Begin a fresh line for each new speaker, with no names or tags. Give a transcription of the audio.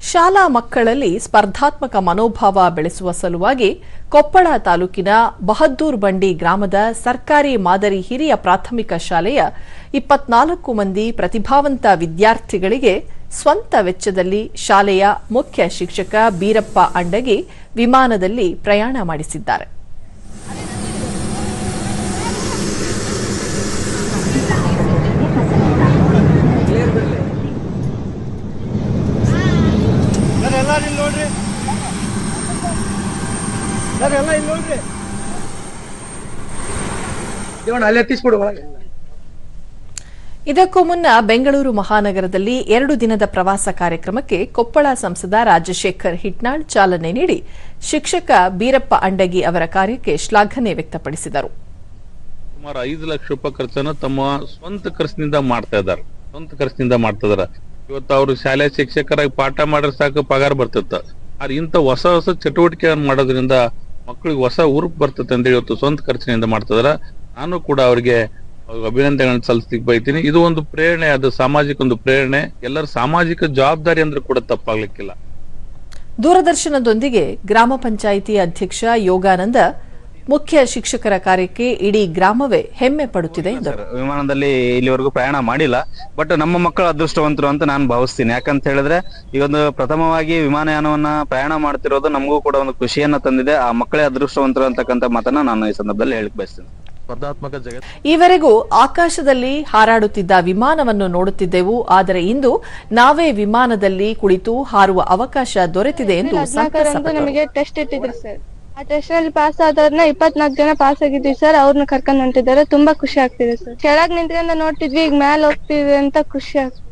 ಶಾಲಾ ಮಕ್ಕಳಲ್ಲಿ ಸ್ಪರ್ಧಾತ್ಮಕ ಮನೋಭಾವ ಬೆಳೆಸುವ ಸಲುವಾಗಿ ಕೊಪ್ಪಳ ತಾಲೂಕಿನ ಬಹದ್ದೂರ್ ಬಂಡಿ ಗ್ರಾಮದ ಸರ್ಕಾರಿ ಮಾದರಿ ಹಿರಿಯ ಪ್ರಾಥಮಿಕ ಶಾಲೆಯ 24 ಮಂದಿ ಪ್ರತಿಭಾವಂತ ವಿದ್ಯಾರ್ಥಿಗಳಿಗೆ ಸ್ವಂತ ವೆಚ್ಚದಲ್ಲಿ ಶಾಲೆಯ ಮುಖ್ಯ ಶಿಕ್ಷಕ ಬೀರಪ್ಪ ಅಂಡಗಿ ವಿಮಾನದಲ್ಲಿ ಪ್ರಯಾಣ ಮಾಡಿಸಿದ್ದಾರೆ. ಇದಕ್ಕೂ ಮುನ್ನ ಬೆಂಗಳೂರು ಮಹಾನಗರದಲ್ಲಿ 2 ದಿನದ ಪ್ರವಾಸ ಕಾರ್ಯಕ್ರಮಕ್ಕೆ ಕೊಪ್ಪಳ ಸಂಸದ ರಾಜಶೇಖರ್ ಹಿಟ್ನಾಳ್ ಚಾಲನೆ ನೀಡಿ ಶಿಕ್ಷಕ ಬೀರಪ್ಪ ಅಂಡಗಿ ಅವರ ಕಾರ್ಯಕ್ಕೆ ಶ್ಲಾಘನೆ ವ್ಯಕ್ತಪಡಿಸಿದರು.
ಸುಮಾರು 5 ಲಕ್ಷ ರೂಪಾಯಿ ಖರ್ಚನ್ನು ತಮ್ಮ ಸ್ವಂತ ಖರ್ಚಿನಿಂದ ಮಾಡ್ತಾ ಇದ್ದಾರೆ. ಇವತ್ತು ಅವರು ಶಾಲೆ ಶಿಕ್ಷಕರಾಗಿ ಪಾಠ ಮಾಡಿದ್ರೆ ಸಾಕು ಪಗಾರ ಬರ್ತಿತ್ತ. ಆದ್ರೆ ಇಂಥ ಹೊಸ ಚಟುವಟಿಕೆಯನ್ನು ಮಾಡೋದ್ರಿಂದ ಮಕ್ಕಳಿಗೆ ಹೊಸ ಉರುಪು ಬರ್ತದೆ ಅಂತ ಇವತ್ತು ಸ್ವಂತ ಖರ್ಚಿನಿಂದ ಮಾಡ್ತಿದಾರೆ. ನಾನು ಕೂಡ ಅವರಿಗೆ ಅಭಿನಂದನೆಗಳನ್ನು ಸಲ್ಲಿಸಲಿಕ್ಕೆ ಬಯತೀನಿ. ಇದು ಒಂದು ಪ್ರೇರಣೆ, ಅದು ಸಾಮಾಜಿಕ ಒಂದು ಪ್ರೇರಣೆ. ಎಲ್ಲರ ಸಾಮಾಜಿಕ ಜವಾಬ್ದಾರಿ ಅಂದ್ರೆ ಕೂಡ ತಪ್ಪಾಗ್ಲಿಕ್ಕಿಲ್ಲ.
ದೂರದರ್ಶನದೊಂದಿಗೆ ಗ್ರಾಮ ಪಂಚಾಯಿತಿ ಅಧ್ಯಕ್ಷ ಯೋಗಾನಂದ ಮುಖ್ಯ ಶಿಕ್ಷಕರ ಕಾರ್ಯಕ್ಕೆ ಇಡೀ ಗ್ರಾಮವೇ ಹೆಮ್ಮೆ ಪಡುತ್ತಿದೆ ಎಂದರು.
ವಿಮಾನದಲ್ಲಿ ಇಲ್ಲಿವರೆಗೂ ಪ್ರಯಾಣ ಮಾಡಿಲ್ಲ, ಬಟ್ ನಮ್ಮ ಮಕ್ಕಳು ಅದೃಷ್ಟವಂತರು ಅಂತ ನಾನು ಭಾವಿಸ್ತೀನಿ. ಯಾಕಂತ ಹೇಳಿದ್ರೆ ಈ ಒಂದು ಪ್ರಥಮವಾಗಿ ವಿಮಾನಯಾನವನ್ನ ಪ್ರಯಾಣ ಮಾಡ್ತಿರೋದು ನಮಗೂ ಕೂಡ ಒಂದು ಖುಷಿಯನ್ನ ತಂದಿದೆ. ಆ ಮಕ್ಕಳೇ ಅದೃಷ್ಟವಂತರು ಅಂತಕ್ಕಂಥ ಮಾತನ್ನ ನಾನು ಈ ಸಂದರ್ಭದಲ್ಲಿ ಹೇಳಿಕ್ ಬಯಸ್ತೀನಿ.
ಈವರೆಗೂ ಆಕಾಶದಲ್ಲಿ ಹಾರಾಡುತ್ತಿದ್ದ ವಿಮಾನವನ್ನು ನೋಡುತ್ತಿದ್ದೆವು, ಆದರೆ ಇಂದು ನಾವೇ ವಿಮಾನದಲ್ಲಿ ಕುಳಿತು ಹಾರುವ ಅವಕಾಶ ದೊರೆತಿದೆ ಎಂದು
ನಮಗೆ ಟೆಸ್ಟ್ ಇಟ್ಟಿದ್ರು ಸರ್. ಆ ಟೆಸ್ಟ್ ನಲ್ಲಿ ಪಾಸ್ ಆದವ್ರನ್ನ 24 ಜನ ಪಾಸ್ ಆಗಿದ್ವಿ ಸರ್. ಅವ್ರನ್ನ ಕರ್ಕೊಂಡ್ ಹೊಂಟಿದ್ದಾರೆ. ತುಂಬಾ ಖುಷಿ ಆಗ್ತಿದೆ ಸರ್. ಕೆಳಗ್ ನಿಂತ್ಕೊಂಡು ನೋಡ್ತಿದ್ವಿ, ಈಗ ಮ್ಯಾಲ ಹೋಗ್ತಿದೆ ಅಂತ ಖುಷಿ ಆಗ್ತಿದೆ.